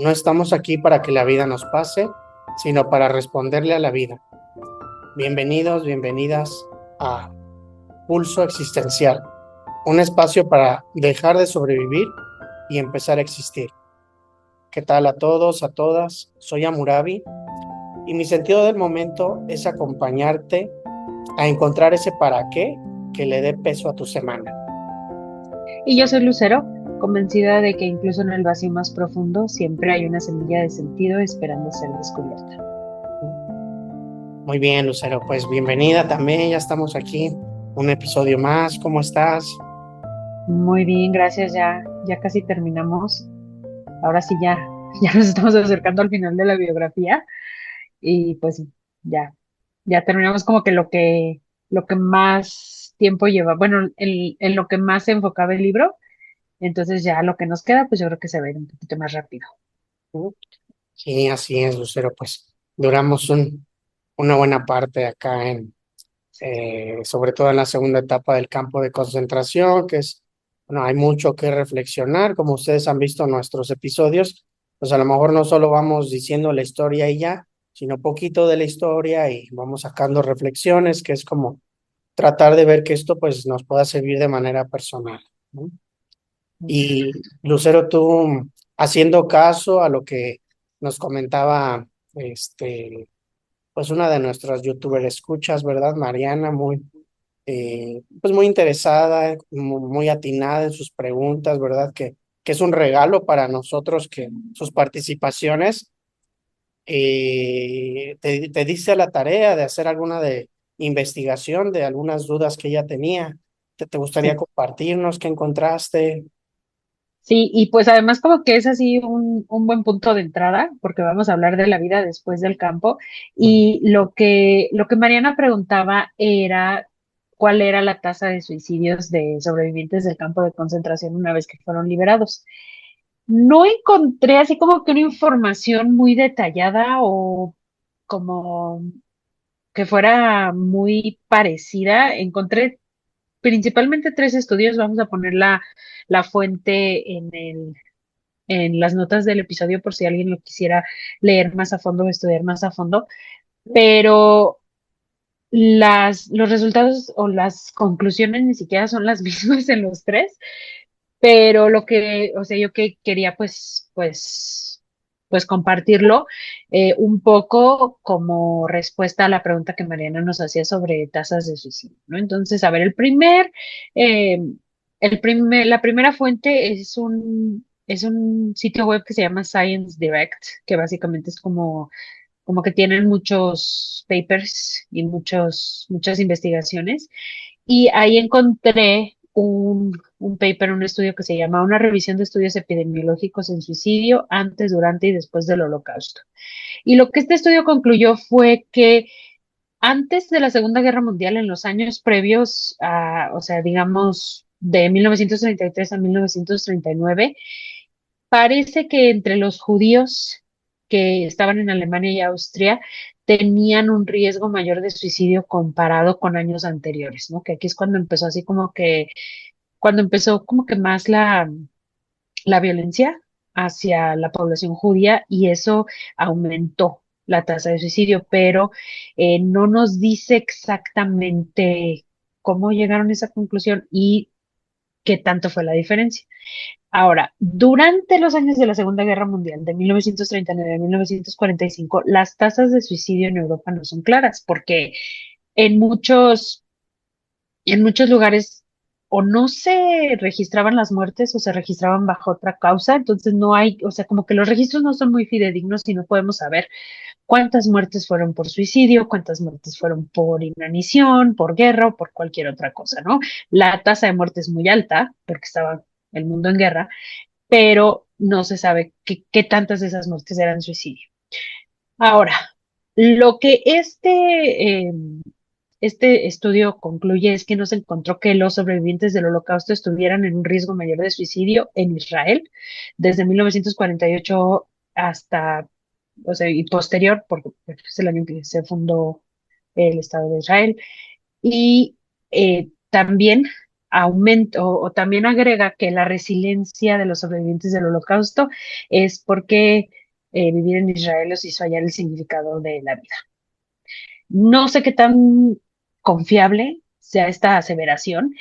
No estamos aquí para que la vida nos pase, sino para responderle a la vida. Bienvenidos, bienvenidas a Pulso Existencial, un espacio para dejar de sobrevivir y empezar a existir. ¿Qué tal a todos, a todas? Soy Amurabi y mi sentido del momento es acompañarte a encontrar ese para qué que le dé peso a tu semana. Y yo soy Lucero, convencida de que incluso en el vacío más profundo siempre hay una semilla de sentido esperando ser descubierta. Muy bien, Lucero, pues bienvenida también, ya estamos aquí, un episodio más, ¿cómo estás? Muy bien, gracias. Ya casi terminamos. Ahora sí ya nos estamos acercando al final de la biografía y pues sí, ya, ya terminamos como que lo que más tiempo lleva, bueno, en lo que más se enfocaba el libro. Entonces ya lo que nos queda, pues yo creo que se va a ir un poquito más rápido. Sí, así es, Lucero, pues duramos una buena parte acá sobre todo en la segunda etapa del campo de concentración, que es, bueno, hay mucho que reflexionar, como ustedes han visto en nuestros episodios, pues a lo mejor no solo vamos diciendo la historia y ya, sino poquito de la historia y vamos sacando reflexiones, que es como tratar de ver que esto pues nos pueda servir de manera personal, ¿no? Y Lucero, tú haciendo caso a lo que nos comentaba pues una de nuestras youtubers escuchas, ¿verdad? Mariana, pues muy interesada, muy atinada en sus preguntas, ¿verdad? Que es un regalo para nosotros que sus participaciones te dice la tarea de hacer alguna de investigación de algunas dudas que ella tenía. ¿Te gustaría Sí. compartirnos qué encontraste? Sí, y pues además como que es así un buen punto de entrada, porque vamos a hablar de la vida después del campo. Y lo que Mariana preguntaba era cuál era la tasa de suicidios de sobrevivientes del campo de concentración una vez que fueron liberados. No encontré así como que una información muy detallada o como que fuera muy parecida. Encontré principalmente tres estudios. Vamos a poner la fuente en las notas del episodio por si alguien lo quisiera leer más a fondo o estudiar más a fondo, pero los resultados o las conclusiones ni siquiera son las mismas en los tres, pero o sea, yo que quería pues compartirlo un poco como respuesta a la pregunta que Mariana nos hacía sobre tasas de suicidio, ¿no? Entonces, a ver, eh, la primera fuente es un sitio web que se llama Science Direct, que básicamente es como que tienen muchos papers y muchas investigaciones. Y ahí encontré un paper, un estudio que se llama Una revisión de estudios epidemiológicos en suicidio antes, durante y después del Holocausto. Y lo que este estudio concluyó fue que antes de la Segunda Guerra Mundial, en los años previos o sea, digamos, de 1933 a 1939, parece que entre los judíos que estaban en Alemania y Austria tenían un riesgo mayor de suicidio comparado con años anteriores, ¿no? Que aquí es cuando empezó así cuando empezó como que más la violencia hacia la población judía y eso aumentó la tasa de suicidio, pero no nos dice exactamente cómo llegaron a esa conclusión y qué tanto fue la diferencia. Ahora, durante los años de la Segunda Guerra Mundial, de 1939 a 1945, las tasas de suicidio en Europa no son claras, porque en muchos, en muchos lugares o no se registraban las muertes o se registraban bajo otra causa, entonces no hay, o sea, como que los registros no son muy fidedignos y no podemos saber cuántas muertes fueron por suicidio, cuántas muertes fueron por inanición, por guerra o por cualquier otra cosa, ¿no? La tasa de muerte es muy alta porque estaba el mundo en guerra, pero no se sabe qué tantas de esas muertes eran suicidio. Ahora, lo que este estudio concluye es que no se encontró que los sobrevivientes del Holocausto estuvieran en un riesgo mayor de suicidio en Israel desde 1948 hasta, o sea, y posterior, porque es el año en que se fundó el Estado de Israel. Y también aumenta o también agrega que la resiliencia de los sobrevivientes del Holocausto es porque vivir en Israel los hizo hallar el significado de la vida. No sé qué tan confiable sea esta aseveración.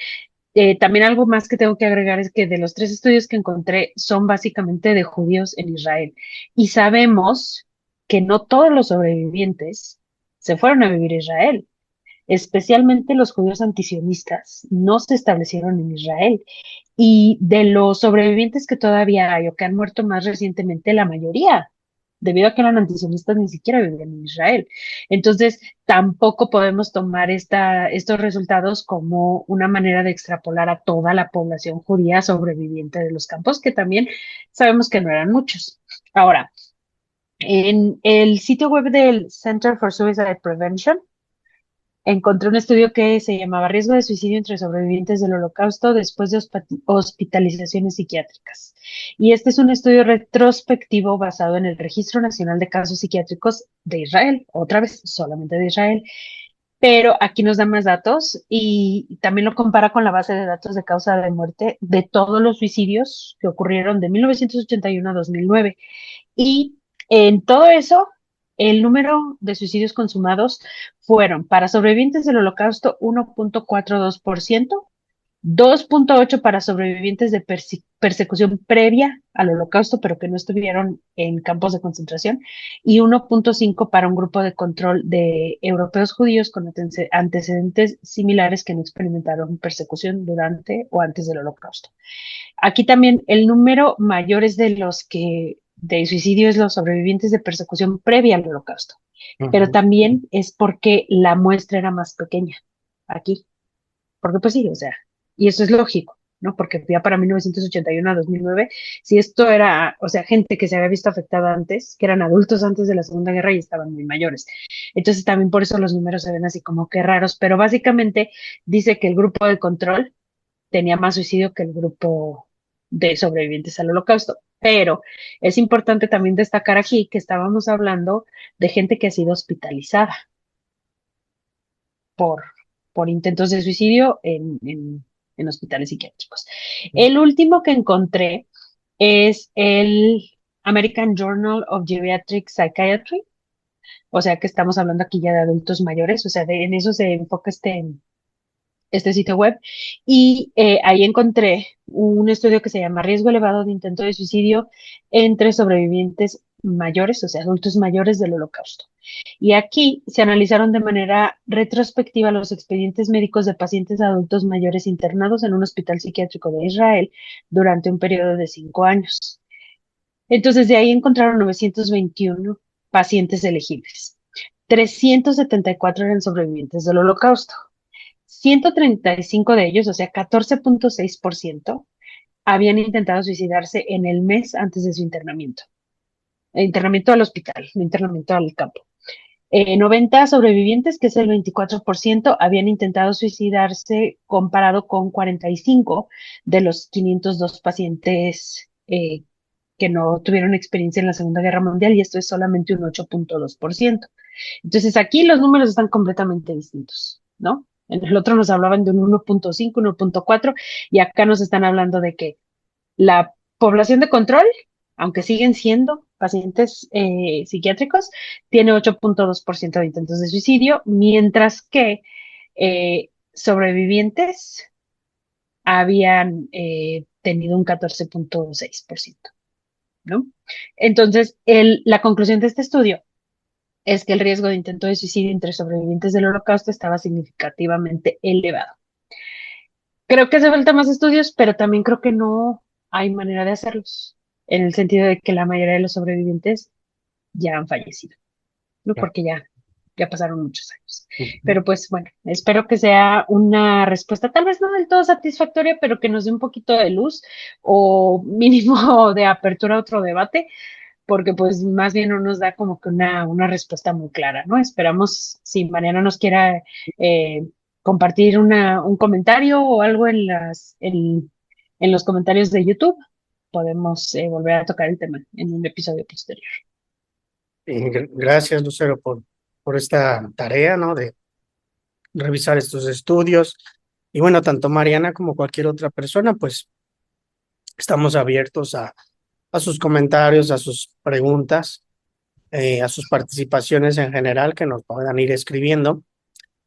También algo más que tengo que agregar es que de los tres estudios que encontré son básicamente de judíos en Israel. Y sabemos que no todos los sobrevivientes se fueron a vivir a Israel. Especialmente los judíos antisionistas no se establecieron en Israel. Y de los sobrevivientes que todavía hay o que han muerto más recientemente, la mayoría, debido a que eran antisionistas, ni siquiera vivían en Israel. Entonces, tampoco podemos tomar estos resultados como una manera de extrapolar a toda la población judía sobreviviente de los campos, que también sabemos que no eran muchos. Ahora, en el sitio web del Center for Suicide Prevention, encontré un estudio que se llamaba Riesgo de suicidio entre sobrevivientes del Holocausto después de hospitalizaciones psiquiátricas. Y este es un estudio retrospectivo basado en el Registro Nacional de Casos Psiquiátricos de Israel, otra vez solamente de Israel, pero aquí nos da más datos y también lo compara con la base de datos de causa de muerte de todos los suicidios que ocurrieron de 1981 a 2009. Y en todo eso, el número de suicidios consumados fueron para sobrevivientes del Holocausto 1.42%, 2.8 para sobrevivientes de persecución previa al Holocausto, pero que no estuvieron en campos de concentración, y 1.5 para un grupo de control de europeos judíos con antecedentes similares que no experimentaron persecución durante o antes del Holocausto. Aquí también el número mayor es de los que de suicidios los sobrevivientes de persecución previa al Holocausto, pero Ujú. también es porque la muestra era más pequeña aquí, porque pues sí, o sea, y eso es lógico, ¿no? Porque ya para 1981 a 2009, si esto era, o sea, gente que se había visto afectada antes, que eran adultos antes de la Segunda Guerra y estaban muy mayores. Entonces también por eso los números se ven así como que raros, pero básicamente dice que el grupo de control tenía más suicidio que el grupo de sobrevivientes al Holocausto. Pero es importante también destacar aquí que estábamos hablando de gente que ha sido hospitalizada por, por intentos de suicidio en hospitales psiquiátricos. El último que encontré es el American Journal of Geriatric Psychiatry, o sea que estamos hablando aquí ya de adultos mayores, o sea, en eso se enfoca este sitio web y ahí encontré un estudio que se llama Riesgo elevado de intento de suicidio entre sobrevivientes mayores, o sea, adultos mayores del Holocausto. Y aquí se analizaron de manera retrospectiva los expedientes médicos de pacientes adultos mayores internados en un hospital psiquiátrico de Israel durante un periodo de 5 años. Entonces, de ahí encontraron 921 pacientes elegibles. 374 eran sobrevivientes del Holocausto. 135 de ellos, o sea, 14.6%, habían intentado suicidarse en el mes antes de su internamiento. Internamiento al hospital, no internamiento al campo. 90 sobrevivientes, que es el 24%, habían intentado suicidarse comparado con 45 de los 502 pacientes que no tuvieron experiencia en la Segunda Guerra Mundial, y esto es solamente un 8.2%. Entonces aquí los números están completamente distintos, ¿no? En el otro nos hablaban de un 1.5, 1.4, y acá nos están hablando de que la población de control, aunque siguen siendo pacientes psiquiátricos, tiene 8.2% de intentos de suicidio, mientras que sobrevivientes habían tenido un 14.6%, ¿no? Entonces, la conclusión de este estudio es que el riesgo de intento de suicidio entre sobrevivientes del Holocausto estaba significativamente elevado. Creo que hace falta más estudios, pero también creo que no hay manera de hacerlos, en el sentido de que la mayoría de los sobrevivientes ya han fallecido, ¿no? Ya. Porque ya pasaron muchos años. Ujú. Pero pues bueno, espero que sea una respuesta tal vez no del todo satisfactoria, pero que nos dé un poquito de luz o mínimo de apertura a otro debate, porque pues más bien no nos da como que una respuesta muy clara, ¿no? Esperamos si Mariana nos quiera eh, compartir un comentario o algo en los comentarios de YouTube, podemos volver a tocar el tema en un episodio posterior. Gracias, Lucero, por esta tarea, ¿no? De revisar estos estudios. Y bueno, tanto Mariana como cualquier otra persona, pues estamos abiertos a sus comentarios, a sus preguntas, a sus participaciones en general que nos puedan ir escribiendo.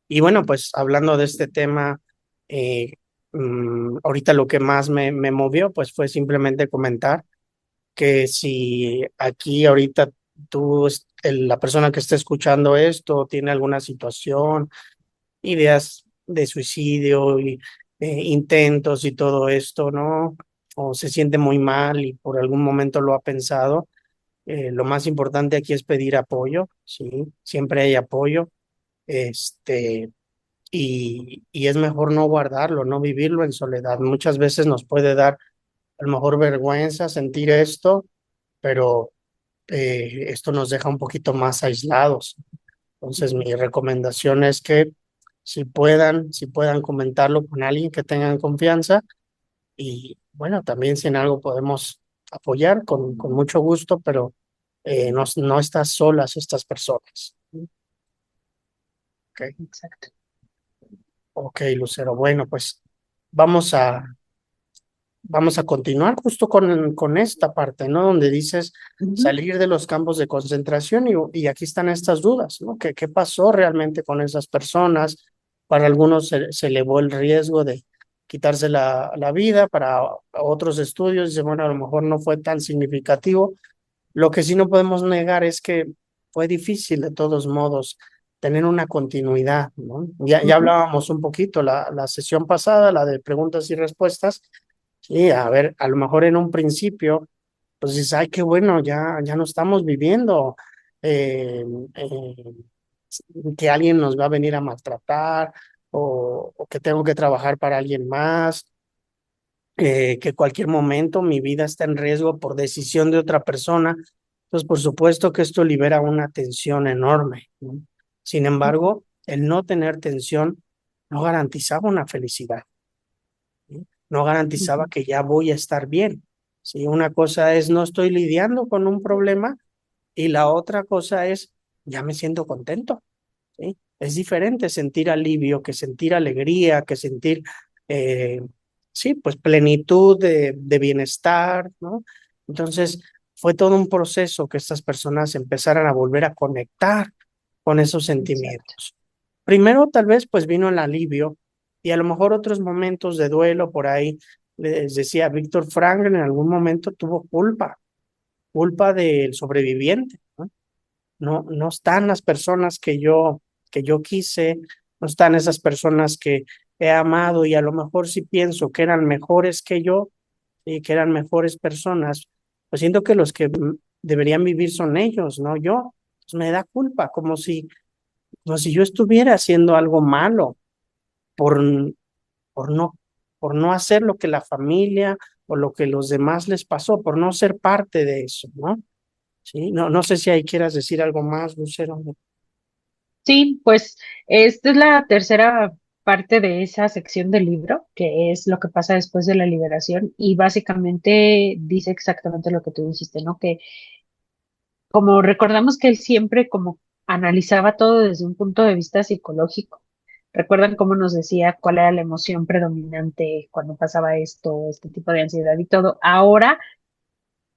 Y bueno, pues hablando de este tema, eh, ahorita lo que más me movió, pues fue simplemente comentar que si aquí ahorita la persona que está escuchando esto tiene alguna situación, ideas de suicidio y intentos y todo esto, ¿no? O se siente muy mal y por algún momento lo ha pensado, lo más importante aquí es pedir apoyo, ¿sí? Siempre hay apoyo, este, y es mejor no guardarlo, no vivirlo en soledad. Muchas veces nos puede dar a lo mejor vergüenza sentir esto, pero esto nos deja un poquito más aislados. Entonces, mi recomendación es que si puedan comentarlo con alguien que tengan confianza y bueno, también si en algo podemos apoyar con mucho gusto, pero no estás solas estas personas. Ok, Exacto. ok, Lucero. Bueno, pues vamos a, vamos a continuar justo con esta parte, ¿no? Donde dices Ujú, salir de los campos de concentración y aquí están estas dudas, ¿no? ¿Qué pasó realmente con esas personas? Para algunos se elevó el riesgo de quitarse la vida, para otros estudios, dicen, bueno, a lo mejor no fue tan significativo. Lo que sí no podemos negar es que fue difícil de todos modos tener una continuidad, ¿no? Ya ujú. hablábamos un poquito la sesión pasada, la de preguntas y respuestas. Sí, a ver, a lo mejor en un principio, pues dices, ay, qué bueno, ya no estamos viviendo, eh, eh, que alguien nos va a venir a maltratar o que tengo que trabajar para alguien más, que cualquier momento mi vida está en riesgo por decisión de otra persona. Pues por supuesto que esto libera una tensión enorme, ¿no? Sin embargo, el no tener tensión no garantizaba una felicidad, ¿sí? No garantizaba Ujú. que ya voy a estar bien. ¿Sí? Una cosa es no estoy lidiando con un problema y la otra cosa es ya me siento contento. ¿Sí? Es diferente sentir alivio que sentir alegría, que sentir, eh, sí, pues plenitud de bienestar, ¿no? Entonces, fue todo un proceso que estas personas empezaran a volver a conectar con esos Exacto. sentimientos. Primero, tal vez, pues vino el alivio y a lo mejor otros momentos de duelo por ahí. Les decía, Víctor Frankl en algún momento tuvo culpa del sobreviviente, ¿no? No están las personas que yo quise, no están esas personas que he amado y a lo mejor sí pienso que eran mejores que yo y que eran mejores personas, pues siento que los que deberían vivir son ellos, no yo. Pues me da culpa, como si yo estuviera haciendo algo malo por, por no, por no hacer lo que la familia o lo que los demás les pasó, por no ser parte de eso, ¿no? Sí, no sé si ahí quieras decir algo más, Lucero. Sí, pues esta es la tercera parte de esa sección del libro, que es lo que pasa después de la liberación, y básicamente dice exactamente lo que tú dijiste, ¿no? Que como recordamos que él siempre como analizaba todo desde un punto de vista psicológico. ¿Recuerdan cómo nos decía cuál era la emoción predominante cuando pasaba esto, este tipo de ansiedad y todo? Ahora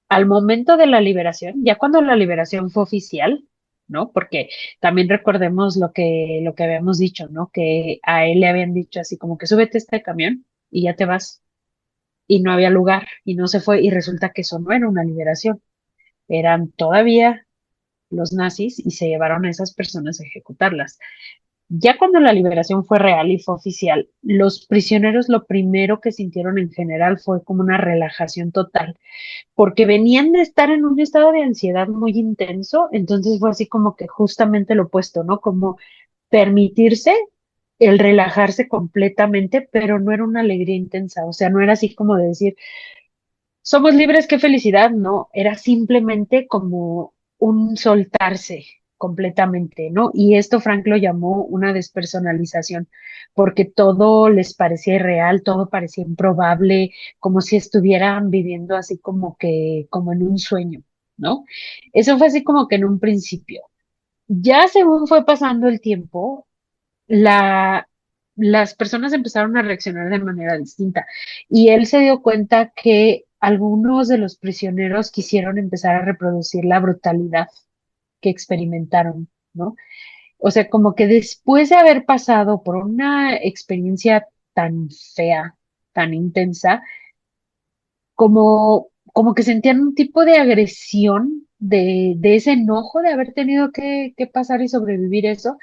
al momento de la liberación, ya cuando la liberación fue oficial, ¿no? Porque también recordemos lo que habíamos dicho, ¿no? Que a él le habían dicho así como que súbete a este camión y ya te vas. Y no había lugar y no se fue y resulta que eso no era una liberación, eran todavía los nazis y se llevaron a esas personas a ejecutarlas. Ya cuando la liberación fue real y fue oficial, los prisioneros lo primero que sintieron en general fue como una relajación total porque venían de estar en un estado de ansiedad muy intenso, entonces fue así como que justamente lo opuesto, ¿no? Como permitirse el relajarse completamente, pero no era una alegría intensa, o sea, no era así como de decir, somos libres, qué felicidad, no, era simplemente como un soltarse completamente, ¿no? Y esto Frank lo llamó una despersonalización, porque todo les parecía irreal, todo parecía improbable, como si estuvieran viviendo así como que, como en un sueño, ¿no? Eso fue así como que en un principio. Ya según fue pasando el tiempo, la las personas empezaron a reaccionar de manera distinta y él se dio cuenta que algunos de los prisioneros quisieron empezar a reproducir la brutalidad que experimentaron, ¿no? O sea, como que después de haber pasado por una experiencia tan fea, tan intensa, como que sentían un tipo de agresión de ese enojo de haber tenido que pasar y sobrevivir eso,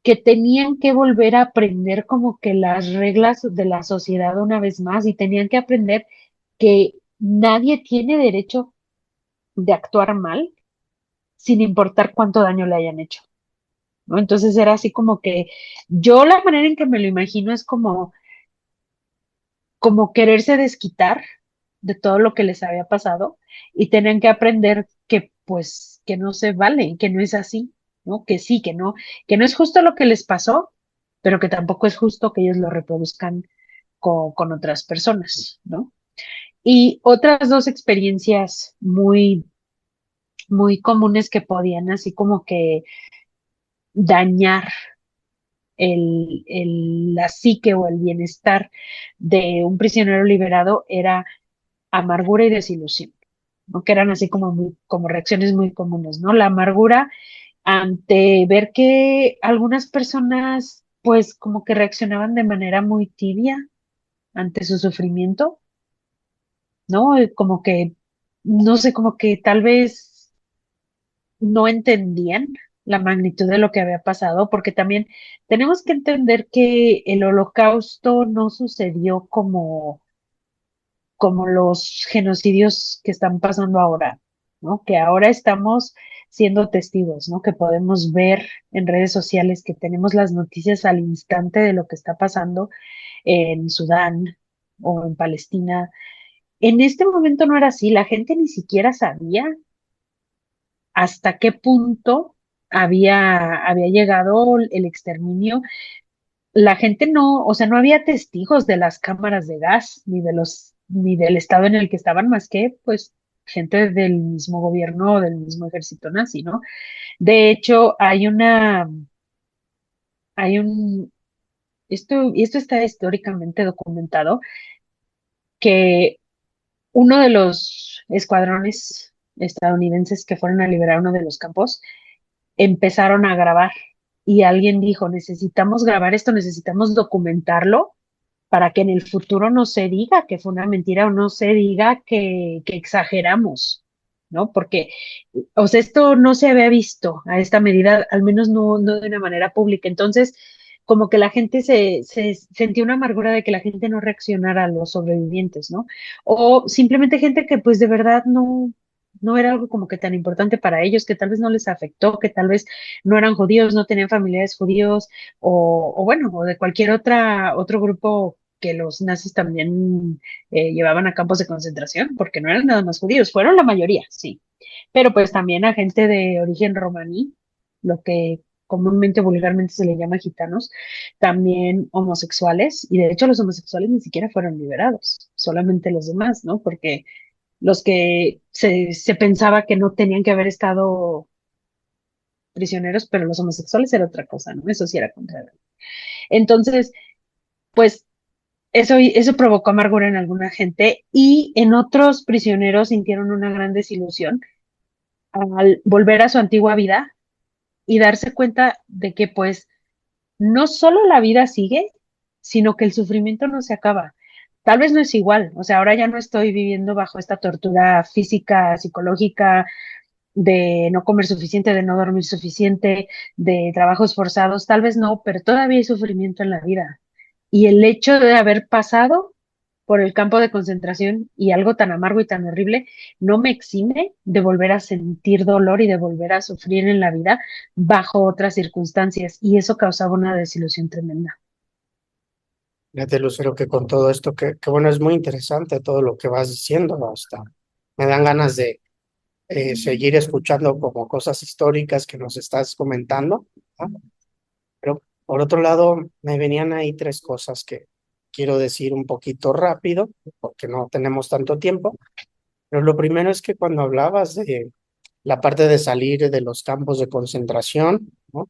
que tenían que volver a aprender como que las reglas de la sociedad una vez más y tenían que aprender que nadie tiene derecho de actuar mal sin importar cuánto daño le hayan hecho, ¿no? Entonces era así como que yo la manera en que me lo imagino es como quererse desquitar de todo lo que les había pasado y tenían que aprender que pues que no se vale, que no es así, ¿no? Que sí, que no es justo lo que les pasó, pero que tampoco es justo que ellos lo reproduzcan con otras personas, ¿no? Y otras dos experiencias muy comunes que podían así como que dañar la psique o el bienestar de un prisionero liberado era amargura y desilusión, ¿no? Que eran así como reacciones muy comunes, ¿no? La amargura ante ver que algunas personas pues como que reaccionaban de manera muy tibia ante su sufrimiento, ¿no? Como que, no sé, como que tal vez no entendían la magnitud de lo que había pasado, porque también tenemos que entender que el holocausto no sucedió como los genocidios que están pasando ahora, ¿no? Que ahora estamos siendo testigos, ¿no? Que podemos ver en redes sociales, que tenemos las noticias al instante de lo que está pasando en Sudán o en Palestina. En este momento no era así, la gente ni siquiera sabía hasta qué punto había llegado el exterminio. La gente no, o sea, no había testigos de las cámaras de gas, ni del estado en el que estaban, más que, pues, gente del mismo gobierno, del mismo ejército nazi, ¿no? De hecho, hay un, y esto está históricamente documentado, que uno de los escuadrones estadounidenses que fueron a liberar uno de los campos empezaron a grabar y alguien dijo, necesitamos grabar esto, necesitamos documentarlo para que en el futuro no se diga que fue una mentira o no se diga que exageramos, ¿no? Porque, o sea, esto no se había visto a esta medida, al menos no de una manera pública. Entonces, como que la gente se sentía una amargura de que la gente no reaccionara a los sobrevivientes, ¿no? O simplemente gente que pues de verdad no era algo como que tan importante para ellos, que tal vez no les afectó, que tal vez no eran judíos, no tenían familiares judíos, o bueno, o de cualquier otro grupo que los nazis también llevaban a campos de concentración, porque no eran nada más judíos, fueron la mayoría, sí, pero pues también a gente de origen romaní, lo que comúnmente, vulgarmente se le llama gitanos, también homosexuales, y de hecho los homosexuales ni siquiera fueron liberados, solamente los demás, ¿no? Porque los que se pensaba que no tenían que haber estado prisioneros, pero los homosexuales era otra cosa, ¿no? Eso sí era contrario. Entonces, pues eso provocó amargura en alguna gente y en otros prisioneros sintieron una gran desilusión al volver a su antigua vida y darse cuenta de que pues no solo la vida sigue, sino que el sufrimiento no se acaba. Tal vez no es igual, o sea, ahora ya no estoy viviendo bajo esta tortura física, psicológica, de no comer suficiente, de no dormir suficiente, de trabajos forzados, tal vez no, pero todavía hay sufrimiento en la vida. Y el hecho de haber pasado por el campo de concentración y algo tan amargo y tan horrible no me exime de volver a sentir dolor y de volver a sufrir en la vida bajo otras circunstancias. Y eso causaba una desilusión tremenda. Fíjate, Lucero, que con todo esto, que bueno, es muy interesante todo lo que vas diciendo, ¿no? Hasta me dan ganas de seguir escuchando como cosas históricas que nos estás comentando, ¿no? Pero por otro lado, me venían ahí tres cosas que quiero decir un poquito rápido, porque no tenemos tanto tiempo. Pero lo primero es que cuando hablabas de la parte de salir de los campos de concentración, ¿no?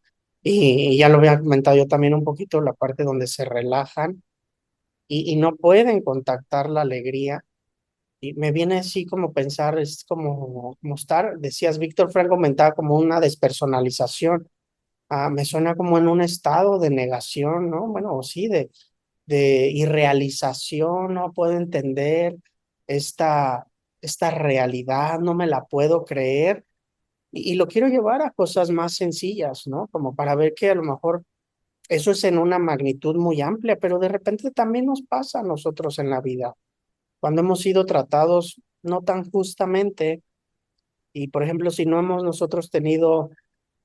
y ya lo había comentado yo también un poquito, la parte donde se relajan y no pueden contactar la alegría. Y me viene así como pensar, es como estar, decías, Víctor Frank comentaba como una despersonalización. Me suena como en un estado de negación, ¿no? Bueno, o sí, de irrealización, no puedo entender esta, esta realidad, no me la puedo creer. Y lo quiero llevar a cosas más sencillas, ¿no? Como para ver que a lo mejor eso es en una magnitud muy amplia, pero de repente también nos pasa a nosotros en la vida, cuando hemos sido tratados no tan justamente y, por ejemplo, si no hemos nosotros tenido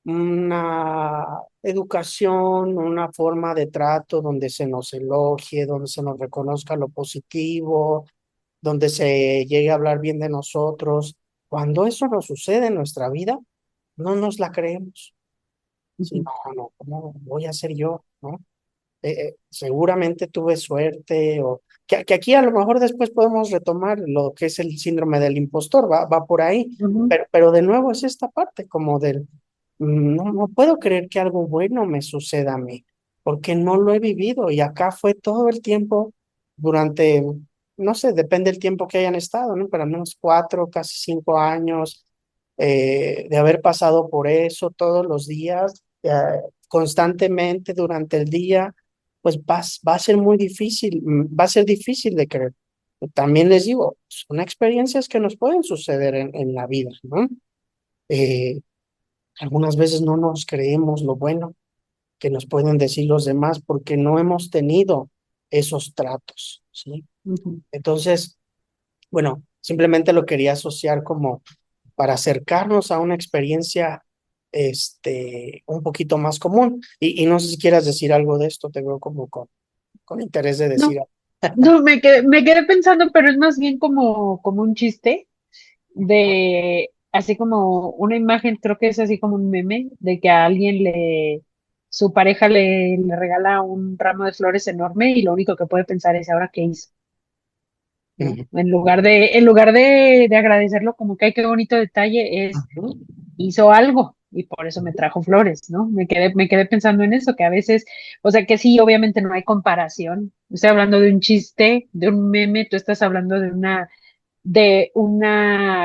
una educación, una forma de trato donde se nos elogie, donde se nos reconozca lo positivo, donde se llegue a hablar bien de nosotros. Cuando eso nos sucede en nuestra vida, no nos la creemos. Sí, Ujú, no, no, ¿cómo voy a ser yo? ¿No? Seguramente tuve suerte o que aquí a lo mejor después podemos retomar lo que es el síndrome del impostor, va por ahí, ujú, pero de nuevo es esta parte como del, no puedo creer que algo bueno me suceda a mí, porque no lo he vivido y acá fue todo el tiempo durante, no sé, depende del tiempo que hayan estado, ¿no? Pero al menos 4, casi 5 años de haber pasado por eso todos los días, constantemente durante el día pues va a ser muy difícil, va a ser difícil de creer. También les digo, son experiencias que nos pueden suceder en la vida, ¿no? Eh, Algunas veces no nos creemos lo bueno que nos pueden decir los demás porque no hemos tenido esos tratos, ¿sí? ujú. Entonces, bueno, simplemente lo quería asociar como para acercarnos a una experiencia un poquito más común. Y no sé si quieras decir algo de esto, te veo como con interés de decir No, algo. no, me quedé pensando, pero es más bien como un chiste de, así como una imagen, creo que es así como un meme, de que a alguien su pareja le regala un ramo de flores enorme y lo único que puede pensar es ahora qué hizo, ¿no? Ujú, En lugar de agradecerlo como que, ay, qué bonito detalle es, ujú, hizo algo y por eso me trajo flores, ¿no? Me quedé pensando en eso, que a veces, o sea, que sí, obviamente no hay comparación. Estoy hablando de un chiste, de un meme, tú estás hablando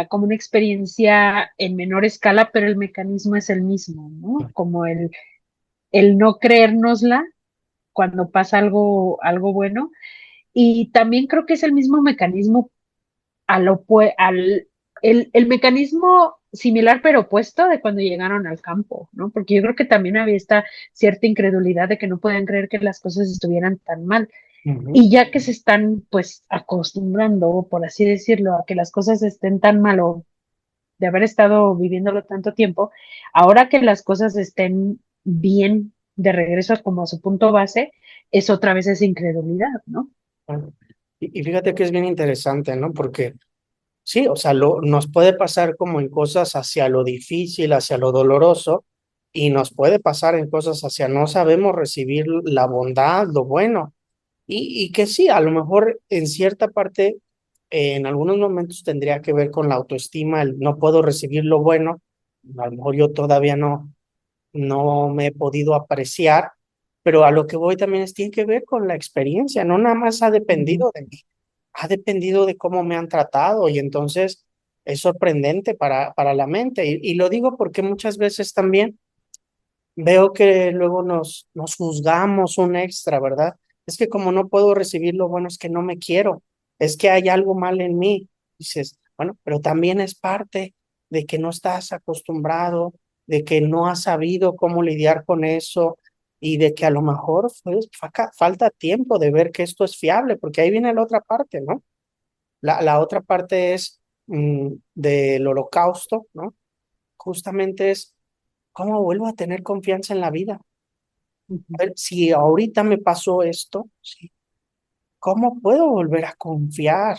como una experiencia en menor escala, pero el mecanismo es el mismo, ¿no? Como el no creérnosla cuando pasa algo bueno. Y también creo que es el mismo mecanismo el mecanismo similar pero opuesto de cuando llegaron al campo, ¿no? Porque yo creo que también había esta cierta incredulidad de que no podían creer que las cosas estuvieran tan mal. ujú. Y ya que se están pues acostumbrando, por así decirlo, a que las cosas estén tan mal o de haber estado viviéndolo tanto tiempo, ahora que las cosas estén bien de regreso como a su punto base, es otra vez esa incredulidad, ¿no? Bueno, y fíjate que es bien interesante, ¿no? Porque sí, o sea, nos puede pasar como en cosas hacia lo difícil, hacia lo doloroso, y nos puede pasar en cosas hacia no sabemos recibir la bondad, lo bueno. Y que sí, a lo mejor en cierta parte, en algunos momentos tendría que ver con la autoestima, el no puedo recibir lo bueno, a lo mejor yo todavía no me he podido apreciar, pero a lo que voy también tiene que ver con la experiencia, no nada más ha Ujú, dependido de mí, ha dependido de cómo me han tratado y entonces es sorprendente para la mente. Y lo digo porque muchas veces también veo que luego nos juzgamos un extra, ¿verdad? Es que como no puedo recibir lo bueno, es que no me quiero, es que hay algo mal en mí. Dices, bueno, pero también es parte de que no estás acostumbrado, de que no has sabido cómo lidiar con eso y de que a lo mejor pues, falta tiempo de ver que esto es fiable, porque ahí viene la otra parte, ¿no? La otra parte es del holocausto, ¿no? Justamente es cómo vuelvo a tener confianza en la vida. ujú, A ver, si ahorita me pasó esto, ¿sí? ¿Cómo puedo volver a confiar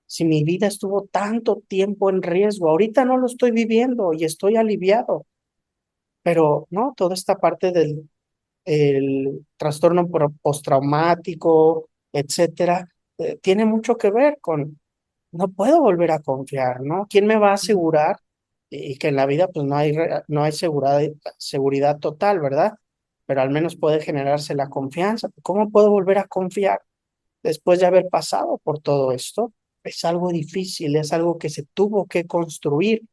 si mi vida estuvo tanto tiempo en riesgo? Ahorita no lo estoy viviendo y estoy aliviado, pero no, toda esta parte del el trastorno postraumático, etcétera, tiene mucho que ver con no puedo volver a confiar, ¿no? ¿Quién me va a ujú. asegurar y que en la vida pues no hay seguridad total, ¿verdad? Pero al menos puede generarse la confianza. ¿Cómo puedo volver a confiar después de haber pasado por todo esto? Es algo difícil, es algo que se tuvo que construir.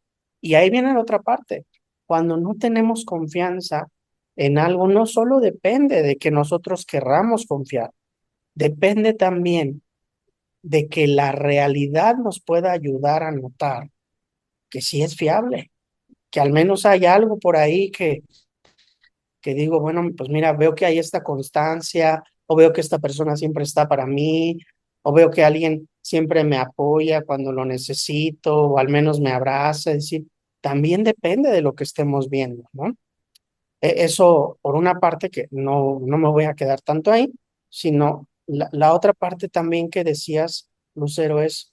Y ahí viene la otra parte. Cuando no tenemos confianza en algo, no solo depende de que nosotros querramos confiar, depende también de que la realidad nos pueda ayudar a notar que sí es fiable, que al menos hay algo por ahí que digo, bueno, pues mira, veo que hay esta constancia, o veo que esta persona siempre está para mí, o veo que alguien siempre me apoya cuando lo necesito, o al menos me abraza, es decir, también depende de lo que estemos viendo, ¿no? Eso, por una parte, que no me voy a quedar tanto ahí, sino la otra parte también que decías, Lucero, es,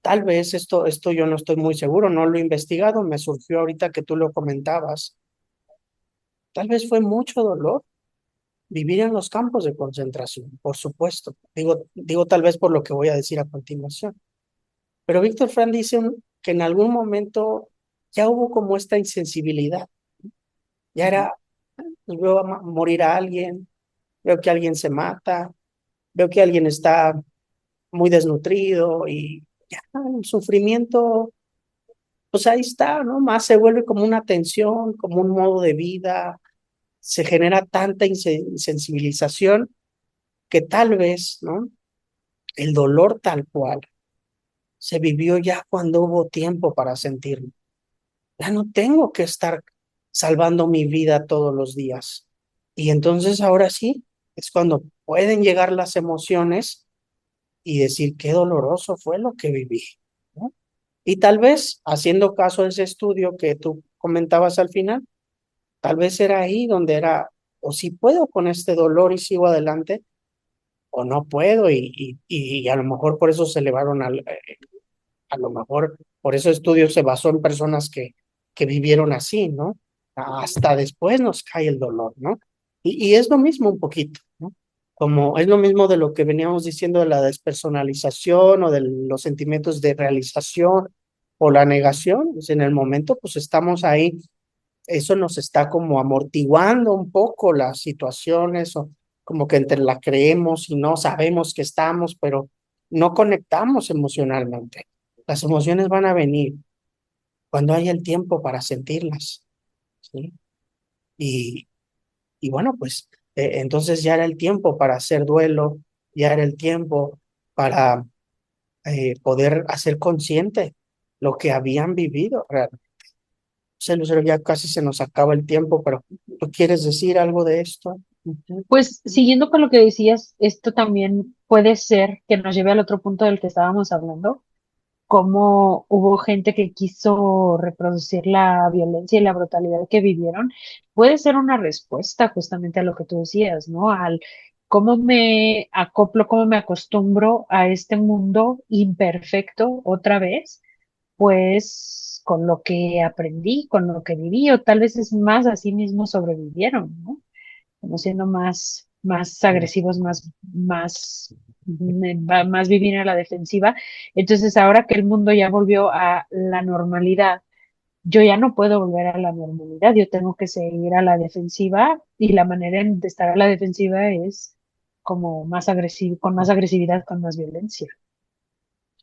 tal vez esto yo no estoy muy seguro, no lo he investigado, me surgió ahorita que tú lo comentabas, tal vez fue mucho dolor vivir en los campos de concentración, por supuesto. Digo tal vez por lo que voy a decir a continuación. Pero Víctor Frank dice que en algún momento ya hubo como esta insensibilidad. Ya Ujú. era, pues veo morir a alguien, veo que alguien se mata, veo que alguien está muy desnutrido y ya el sufrimiento, pues ahí está, ¿no? Más se vuelve como una tensión, como un modo de vida, se genera tanta insensibilización que tal vez, ¿no? El dolor tal cual se vivió ya cuando hubo tiempo para sentirlo. Ya no tengo que estar salvando mi vida todos los días. Y entonces ahora sí, es cuando pueden llegar las emociones y decir qué doloroso fue lo que viví, ¿no? Y tal vez, haciendo caso a ese estudio que tú comentabas al final, tal vez era ahí donde era, o si puedo con este dolor y sigo adelante, o no puedo, y a lo mejor por eso se elevaron a lo mejor por ese estudio se basó en personas que vivieron así, ¿no? Hasta después nos cae el dolor, ¿no? Y es lo mismo un poquito, ¿no? Como es lo mismo de lo que veníamos diciendo de la despersonalización o de los sentimientos de realización o la negación, pues en el momento pues estamos ahí, eso nos está como amortiguando un poco las situaciones o como que entre la creemos y no sabemos que estamos, pero no conectamos emocionalmente. Las emociones van a venir cuando haya el tiempo para sentirlas, ¿sí? Y, y bueno, pues entonces ya era el tiempo para hacer duelo, ya era el tiempo para poder hacer consciente lo que habían vivido realmente. Sí, Lucero, ya casi se nos acaba el tiempo, pero ¿tú quieres decir algo de esto? Ujú. Pues siguiendo con lo que decías, esto también puede ser que nos lleve al otro punto del que estábamos hablando, cómo hubo gente que quiso reproducir la violencia y la brutalidad que vivieron. Puede ser una respuesta justamente a lo que tú decías, ¿no? Al cómo me acoplo, cómo me acostumbro a este mundo imperfecto otra vez, pues con lo que aprendí, con lo que viví, o tal vez es más así mismo sobrevivieron, ¿no? Como siendo más agresivos, más vivir a la defensiva. Entonces, ahora que el mundo ya volvió a la normalidad, yo ya no puedo volver a la normalidad, yo tengo que seguir a la defensiva y la manera de estar a la defensiva es como más agresivo, con más agresividad, con más violencia.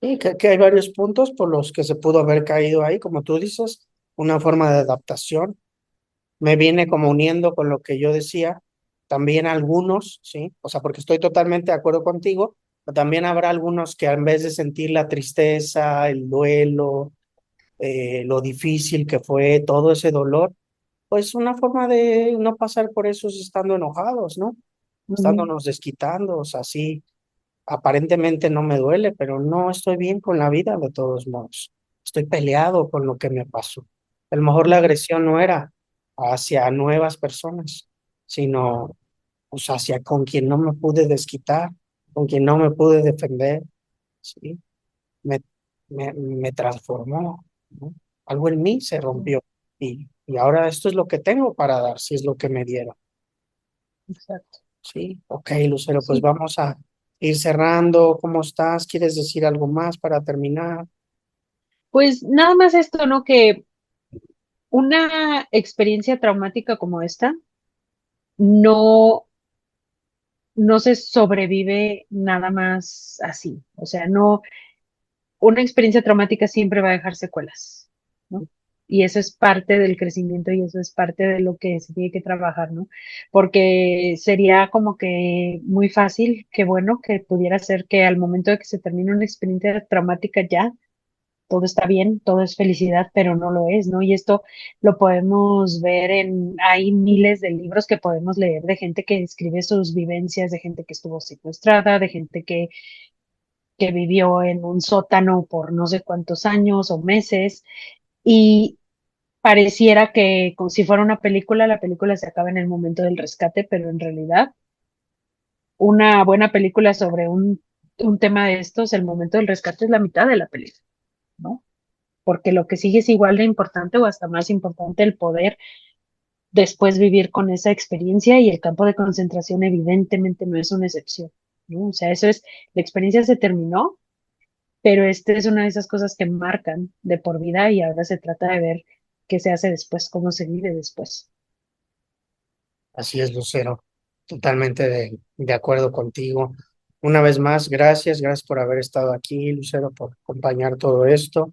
Sí, que hay varios puntos por los que se pudo haber caído ahí, como tú dices, una forma de adaptación. Me viene como uniendo con lo que yo decía, también algunos, ¿sí? O sea, porque estoy totalmente de acuerdo contigo, pero también habrá algunos que en vez de sentir la tristeza, el duelo, lo difícil que fue todo ese dolor, pues una forma de no pasar por eso es estando enojados, ¿no? Ujú, Estándonos desquitando, o sea, sí, aparentemente no me duele, pero no estoy bien con la vida de todos modos. Estoy peleado con lo que me pasó. A lo mejor la ujú, agresión no era hacia nuevas personas, sino pues hacia con quien no me pude desquitar, con quien no me pude defender, ¿sí? Me, me transformó, ¿no? Algo en mí se ujú. rompió y ahora esto es lo que tengo para dar, si es lo que me dieron. Exacto. Sí, ok, Lucero, pues Sí, vamos a ir cerrando. ¿Cómo estás? ¿Quieres decir algo más para terminar? Pues nada más esto, ¿no? Que una experiencia traumática como esta no, no se sobrevive nada más así. O sea, no, una experiencia traumática siempre va a dejar secuelas, ¿no? Y eso es parte del crecimiento y eso es parte de lo que se tiene que trabajar, ¿no? Porque sería como que muy fácil, que bueno, que pudiera ser que al momento de que se termine una experiencia traumática ya todo está bien, todo es felicidad, pero no lo es, ¿no? Y esto lo podemos ver hay miles de libros que podemos leer de gente que escribe sus vivencias, de gente que estuvo secuestrada, de gente que vivió en un sótano por no sé cuántos años o meses, y pareciera que como si fuera una película, la película se acaba en el momento del rescate, pero en realidad una buena película sobre un tema de estos, el momento del rescate es la mitad de la película, ¿no? Porque lo que sigue es igual de importante o hasta más importante el poder después vivir con esa experiencia y el campo de concentración evidentemente no es una excepción, ¿no? O sea, eso es, la experiencia se terminó, pero este es una de esas cosas que marcan de por vida y ahora se trata de ver qué se hace después, cómo se vive después. Así es, Lucero, totalmente de acuerdo contigo. Una vez más, gracias por haber estado aquí, Lucero, por acompañar todo esto.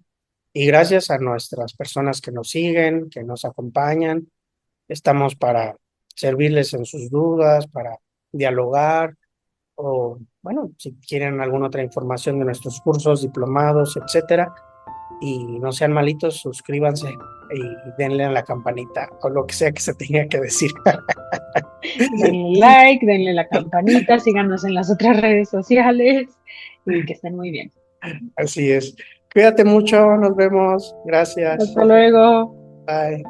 Y gracias a nuestras personas que nos siguen, que nos acompañan. Estamos para servirles en sus dudas, para dialogar o, bueno, si quieren alguna otra información de nuestros cursos, diplomados, etcétera. Y no sean malitos, suscríbanse y denle a la campanita o lo que sea que se tenga que decir. Denle like, denle la campanita, síganos en las otras redes sociales y que estén muy bien. Así es. Cuídate mucho, nos vemos. Gracias. Hasta luego. Bye.